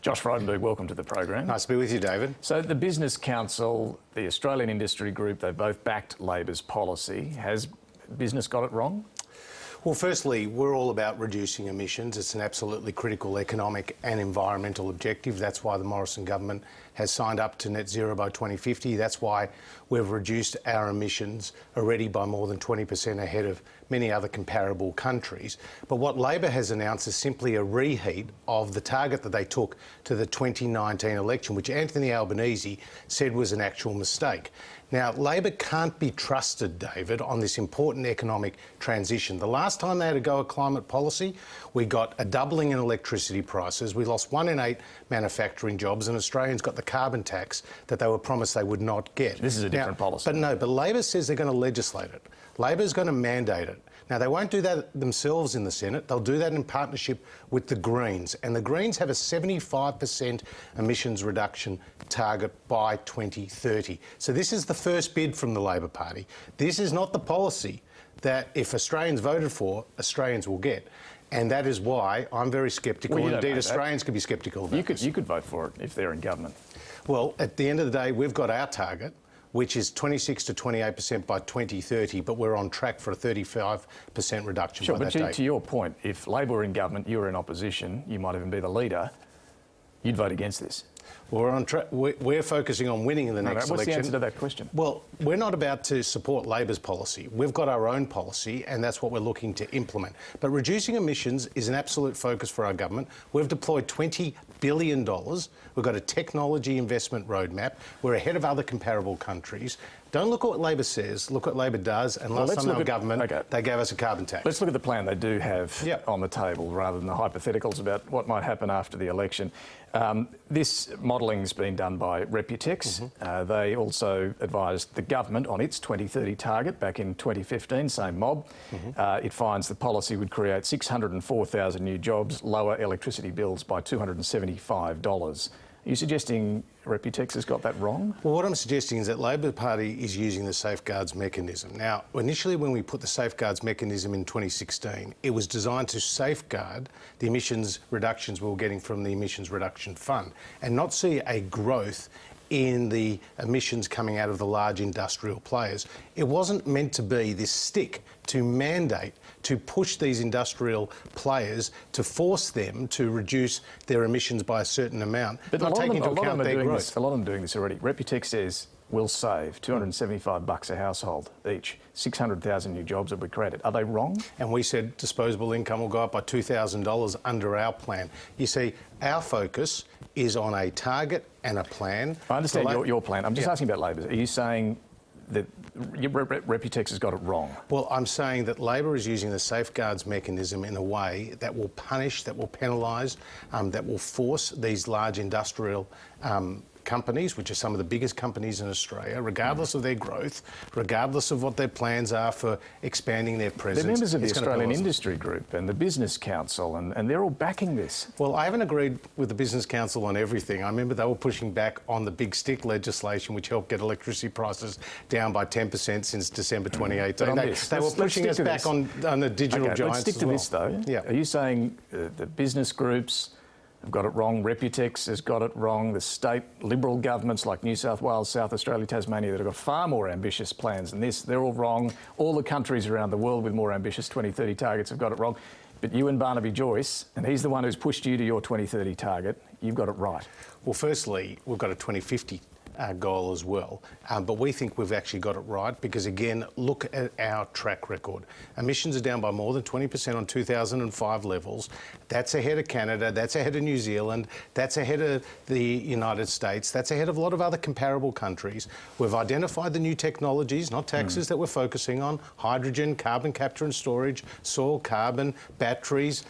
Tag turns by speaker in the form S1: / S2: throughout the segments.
S1: Josh Frydenberg, welcome to the program.
S2: Nice to be with you, David.
S1: So the Business Council, the Australian Industry Group, they both backed Labor's policy. Has business got it wrong?
S2: Well, firstly, we're all about reducing emissions. It's an absolutely critical economic and environmental objective. That's why the Morrison government has signed up to net zero by 2050. That's why we've reduced our emissions already by more than 20% ahead of many other comparable countries. But what Labor has announced is simply a reheat of the target that they took to the 2019 election, which Anthony Albanese said was an actual mistake. Now, Labor can't be trusted, David, on this important economic transition. The last time they had a go at climate policy, we got a doubling in electricity prices. We lost 1 in 8 manufacturing jobs, and Australians got the carbon tax that they were promised they would not get.
S1: This is a different policy.
S2: But Labor says they're going to legislate it. Labor's going to mandate it. Now, they won't do that themselves in the Senate. They'll do that in partnership with the Greens. And the Greens have a 75% emissions reduction target by 2030. So this is the first bid from the Labor Party. This is not the policy that if Australians voted for, Australians will get. And that is why I'm very sceptical.
S1: Well,
S2: indeed, Australians could be sceptical about
S1: this. You could vote for it if they're in government.
S2: Well, at the end of the day, we've got our target, which is 26 to 28% by 2030, but we're on track for a 35% reduction by that date.
S1: Sure, but to your point, if Labor were in government, you were in opposition, you might even be the leader, you'd vote against this.
S2: Well, we're on track. We're focusing on winning in the next election.
S1: What's the answer to that question?
S2: Well, we're not about to support Labor's policy. We've got our own policy, and that's what we're looking to implement. But reducing emissions is an absolute focus for our government. We've deployed $20 billion. We've got a technology investment roadmap. We're ahead of other comparable countries. Don't look at what Labor says, look what Labor does. And last time they were government, they gave us a carbon tax.
S1: Let's look at the plan they do have on the table rather than the hypotheticals about what might happen after the election. This modelling has been done by Reputex. They also advised the government on its 2030 target back in 2015, same mob. It finds the policy would create 604,000 new jobs, lower electricity bills by $275. Are you suggesting Reputex has got that wrong?
S2: Well, what I'm suggesting is that Labor Party is using the safeguards mechanism. Now, initially when we put the safeguards mechanism in 2016, it was designed to safeguard the emissions reductions we were getting from the Emissions Reduction Fund and not see a growth in the emissions coming out of the large industrial players. It wasn't meant to be this stick to mandate, to push these industrial players, to force them to reduce their emissions by a certain amount,
S1: but
S2: not taking into account their growth.
S1: A lot of them are doing this already. Reputex says we'll save $275 a household each. 600,000 new jobs will be created. Are they wrong?
S2: And we said disposable income will go up by $2,000 under our plan. You see, our focus is on a target and a plan.
S1: I understand your plan. I'm just asking about Labor's. Are you saying that Reputex has got it wrong?
S2: Well, I'm saying that Labor is using the safeguards mechanism in a way that will punish, that will penalise, that will force these large industrial companies, which are some of the biggest companies in Australia, regardless of their growth, regardless of what their plans are for expanding their presence.
S1: They're members of the Australian Industry Group and the Business Council, and they're all backing this.
S2: Well, I haven't agreed with the Business Council on everything. I remember they were pushing back on the big stick legislation, which helped get electricity prices down by 10% since December 2018. They were pushing us back on the digital giants.
S1: Let's stick to this, though. Are you saying the business groups have got it wrong, Reputex has got it wrong, the state Liberal governments like New South Wales, South Australia, Tasmania that have got far more ambitious plans than this, they're all wrong. All the countries around the world with more ambitious 2030 targets have got it wrong. But you and Barnaby Joyce, and he's the one who's pushed you to your 2030 target, you've got it right.
S2: Well, firstly, we've got a 2050 goal as well. But we think we've actually got it right because, again, look at our track record. Emissions are down by more than 20% on 2005 levels. That's ahead of Canada, that's ahead of New Zealand, that's ahead of the United States, that's ahead of a lot of other comparable countries. We've identified the new technologies, not taxes, that we're focusing on: hydrogen, carbon capture and storage, soil carbon, batteries,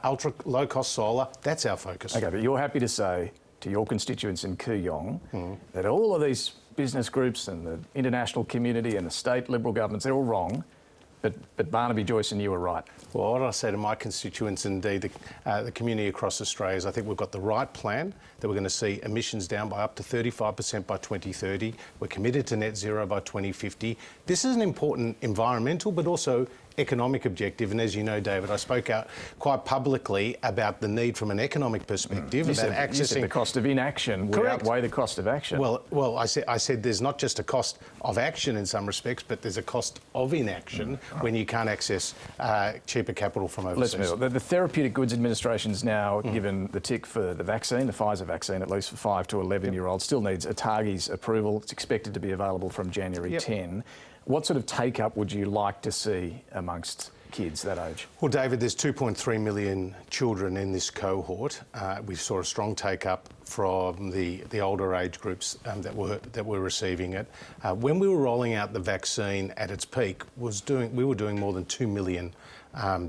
S2: ultra low-cost solar. That's our focus.
S1: OK, but you're happy to say to your constituents in Kooyong that all of these business groups and the international community and the state Liberal governments, they're all wrong, but Barnaby Joyce and you are right.
S2: Well, what I say to my constituents, indeed the community across Australia, is I think we've got the right plan, that we're going to see emissions down by up to 35% by 2030. We're committed to net zero by 2050. This is an important environmental but also economic objective, and as you know, David, I spoke out quite publicly about the need from an economic perspective about accessing.
S1: You said the cost of inaction would outweigh the cost of action.
S2: Well, I said there's not just a cost of action in some respects, but there's a cost of inaction when you can't access cheaper capital from overseas.
S1: Let's move on. The Therapeutic Goods Administration's now given the tick for the vaccine, the Pfizer vaccine, at least for 5 to 11-year-olds. Still needs ATAGI's approval. It's expected to be available from January 10. What sort of take-up would you like to see amongst kids that age? Well,
S2: David, there's 2.3 million children in this cohort. We saw a strong take-up from the older age groups that were receiving it. When we were rolling out the vaccine at its peak, we were doing more than 2 million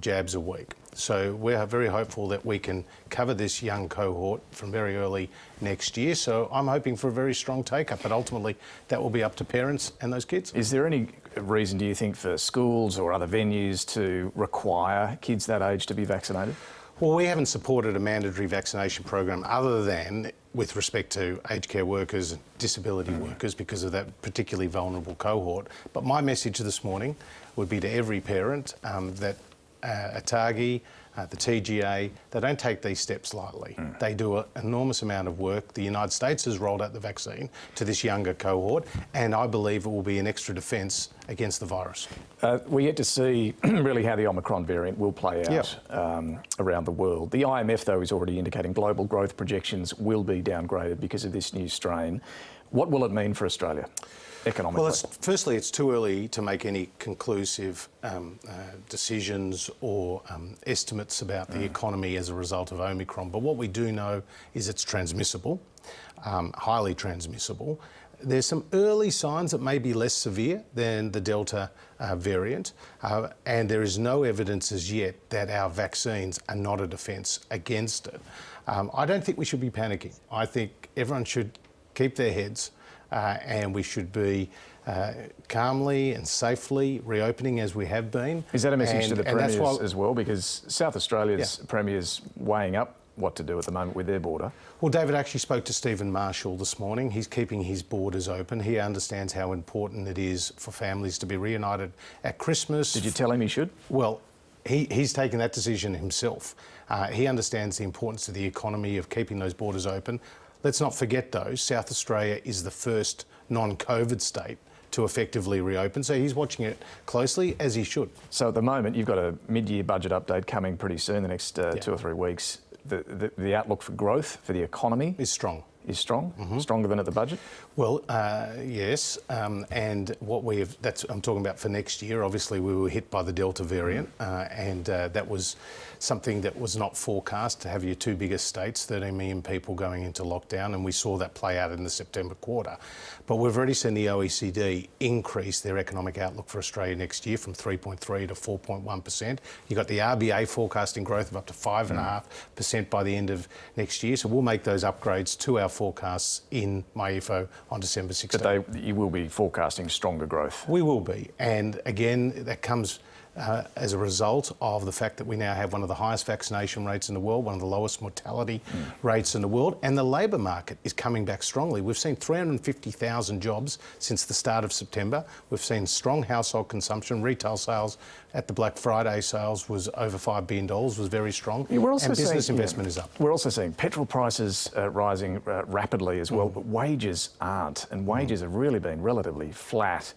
S2: jabs a week. So we're very hopeful that we can cover this young cohort from very early next year. So I'm hoping for a very strong take-up, but ultimately that will be up to parents and those kids.
S1: Is there any reason, do you think, for schools or other venues to require kids that age to be vaccinated?
S2: Well, we haven't supported a mandatory vaccination program other than with respect to aged care workers and disability workers because of that particularly vulnerable cohort. But my message this morning would be to every parent that ATAGI, the TGA, they don't take these steps lightly. They do an enormous amount of work. The United States has rolled out the vaccine to this younger cohort, and I believe it will be an extra defence against the virus.
S1: We're yet to see really how the Omicron variant will play out around the world. The IMF, though, is already indicating global growth projections will be downgraded because of this new strain. What will it mean for Australia economically?
S2: Well, firstly, it's too early to make any conclusive decisions or estimates about the economy as a result of Omicron. But what we do know is it's transmissible, highly transmissible. There's some early signs that may be less severe than the Delta variant, and there is no evidence as yet that our vaccines are not a defence against it. I don't think we should be panicking. I think everyone should keep their heads and we should be calmly and safely reopening as we have been.
S1: Is that a message to the premiers as well? Because South Australia's premier's weighing up what to do at the moment with their border.
S2: Well, David actually spoke to Stephen Marshall this morning. He's keeping his borders open. He understands how important it is for families to be reunited at Christmas.
S1: Did you tell him he should?
S2: Well, he's taken that decision himself. He understands the importance of the economy of keeping those borders open. Let's not forget, though, South Australia is the first non-COVID state to effectively reopen, so he's watching it closely, as he should.
S1: So at the moment, you've got a mid-year budget update coming pretty soon, the next 2 or 3 weeks. The outlook for growth for the economy
S2: is strong.
S1: Is strong? Stronger than at the budget?
S2: Well, yes, and what I'm talking about for next year. Obviously, we were hit by the Delta variant, and that was something that was not forecast to have your 2 biggest states, 13 million people going into lockdown, and we saw that play out in the September quarter. But we've already seen the OECD increase their economic outlook for Australia next year from 3.3 to 4.1%. You've got the RBA forecasting growth of up to 5.5% by the end of next year. So we'll make those upgrades to our forecasts in MyIFO on December 16th.
S1: But you will be forecasting stronger growth?
S2: We will be. And again, that comes as a result of the fact that we now have one of the highest vaccination rates in the world, one of the lowest mortality rates in the world, and the labour market is coming back strongly. We've seen 350,000 jobs since the start of September. We've seen strong household consumption. Retail sales at the Black Friday sales was over $5 billion, was very strong.
S1: Yeah,
S2: and business investment is up.
S1: We're also seeing petrol prices rising rapidly as well, but wages aren't, and wages have really been relatively flat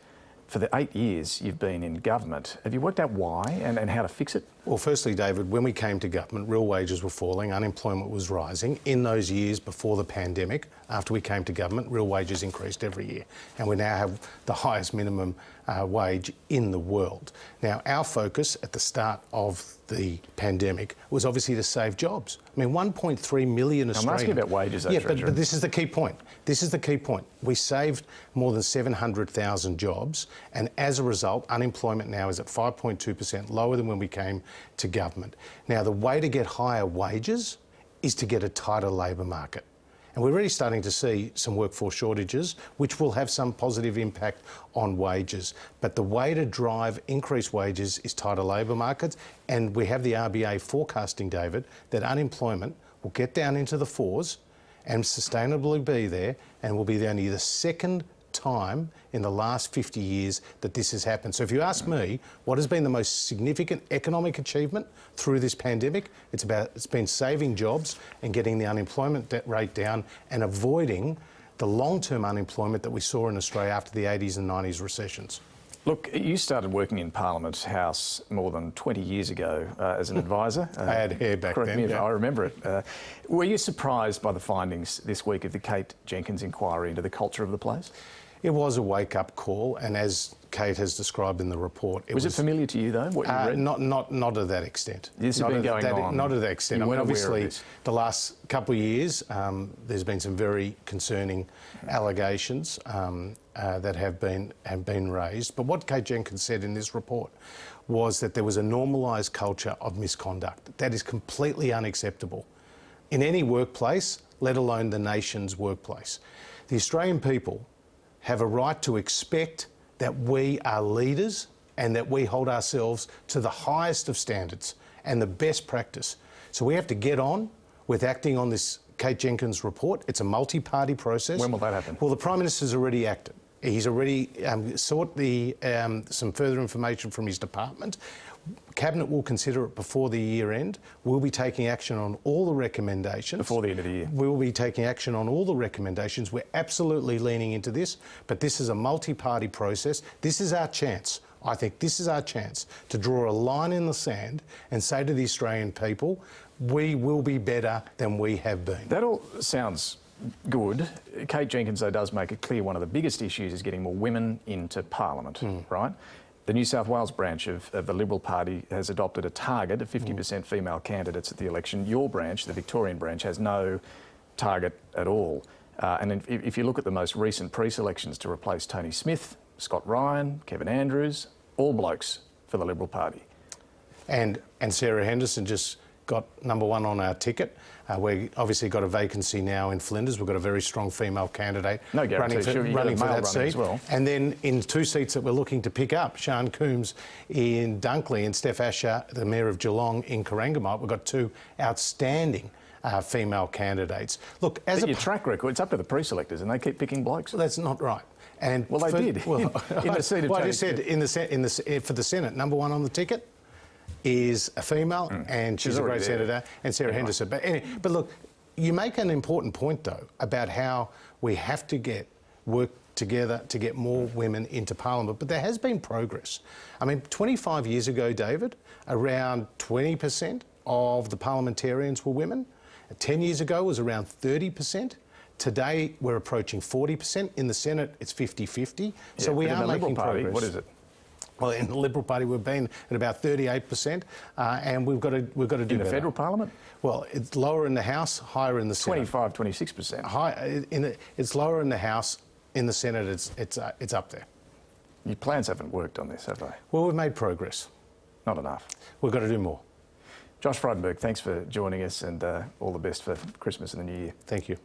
S1: for the 8 years you've been in government. Have you worked out why and how to fix it?
S2: Well, firstly, David, when we came to government, real wages were falling, unemployment was rising. In those years before the pandemic, after we came to government, real wages increased every year. And we now have the highest minimum wage in the world. Now, our focus at the start of the pandemic was obviously to save jobs. I mean, 1.3 million Australians...
S1: I'm asking about wages, though,
S2: Treasurer. But this is the key point. This is the key point. We saved more than 700,000 jobs, and as a result, unemployment now is at 5.2%, lower than when we came to government. Now, the way to get higher wages is to get a tighter labour market. And we're already starting to see some workforce shortages, which will have some positive impact on wages. But the way to drive increased wages is tighter labour markets. And we have the RBA forecasting, David, that unemployment will get down into the 4s and sustainably be there, and will be only the second time in the last 50 years that this has happened. So if you ask me, what has been the most significant economic achievement through this pandemic? It's been saving jobs and getting the unemployment rate down and avoiding the long-term unemployment that we saw in Australia after the 80s and 90s recessions.
S1: Look, you started working in Parliament House more than 20 years ago as an advisor.
S2: I had hair back
S1: correct
S2: then.
S1: Me if
S2: Yeah.
S1: I remember it. Were you surprised by the findings this week of the Kate Jenkins inquiry into the culture of the place?
S2: It was a wake-up call, and as Kate has described in the report,
S1: Was it familiar to you though? What you read?
S2: Not to that extent.
S1: This has been going on.
S2: Not to that extent.
S1: You weren't aware of
S2: obviously,
S1: this?
S2: the last couple of years, there's been some very concerning allegations that have been raised. But what Kate Jenkins said in this report was that there was a normalised culture of misconduct. That is completely unacceptable in any workplace, let alone the nation's workplace. The Australian people have a right to expect that we are leaders and that we hold ourselves to the highest of standards and the best practice. So we have to get on with acting on this Kate Jenkins report. It's a multi-party process.
S1: When will that happen?
S2: Well, the Prime Minister's already acted. He's already sought some further information from his department. Cabinet will consider it before the year end. We'll be taking action on all the recommendations.
S1: Before the end of the year.
S2: We will be taking action on all the recommendations. We're absolutely leaning into this, but this is a multi-party process. This is our chance. I think this is our chance to draw a line in the sand and say to the Australian people, we will be better than we have been.
S1: That all sounds good. Kate Jenkins, though, does make it clear one of the biggest issues is getting more women into Parliament, right? The New South Wales branch of the Liberal Party has adopted a target of 50% female candidates at the election. Your branch, the Victorian branch, has no target at all. And if you look at the most recent pre-selections to replace Tony Smith, Scott Ryan, Kevin Andrews, all blokes for the Liberal Party.
S2: And Sarah Henderson just got number one on our ticket. We obviously got a vacancy now in Flinders. We've got a very strong female candidate
S1: No guarantee.
S2: running for that seat.
S1: As well.
S2: And then in two seats that we're looking to pick up, Sian Coombs in Dunkley and Steph Asher, the Mayor of Geelong in Corangamite, we've got two outstanding female candidates. Look, as
S1: your track record, it's up to the pre-selectors and they keep picking blokes.
S2: That's not right. And
S1: well, they did.
S2: Well,
S1: in the seat of
S2: well, I
S1: Tony
S2: just said for the Senate, number one on the ticket is a female, and she's a great senator, and Sarah Henderson. But anyway, but look, you make an important point though about how we have to work together to get more women into Parliament. But there has been progress. I mean, 25 years ago, David, around 20% of the parliamentarians were women. 10 years ago, it was around 30%. Today, we're approaching 40%. In the Senate, it's 50-50. So we are making progress.
S1: What is it?
S2: Well, in the Liberal Party, we've been at about 38%, and we've got to do better.
S1: In the federal parliament?
S2: Well, it's lower in the House, higher in the Senate.
S1: 26%.
S2: It's lower in the House. In the Senate, it's up there.
S1: Your plans haven't worked on this, have they?
S2: Well, we've made progress.
S1: Not enough.
S2: We've got to do more.
S1: Josh Frydenberg, thanks for joining us, and all the best for Christmas and the New Year.
S2: Thank you.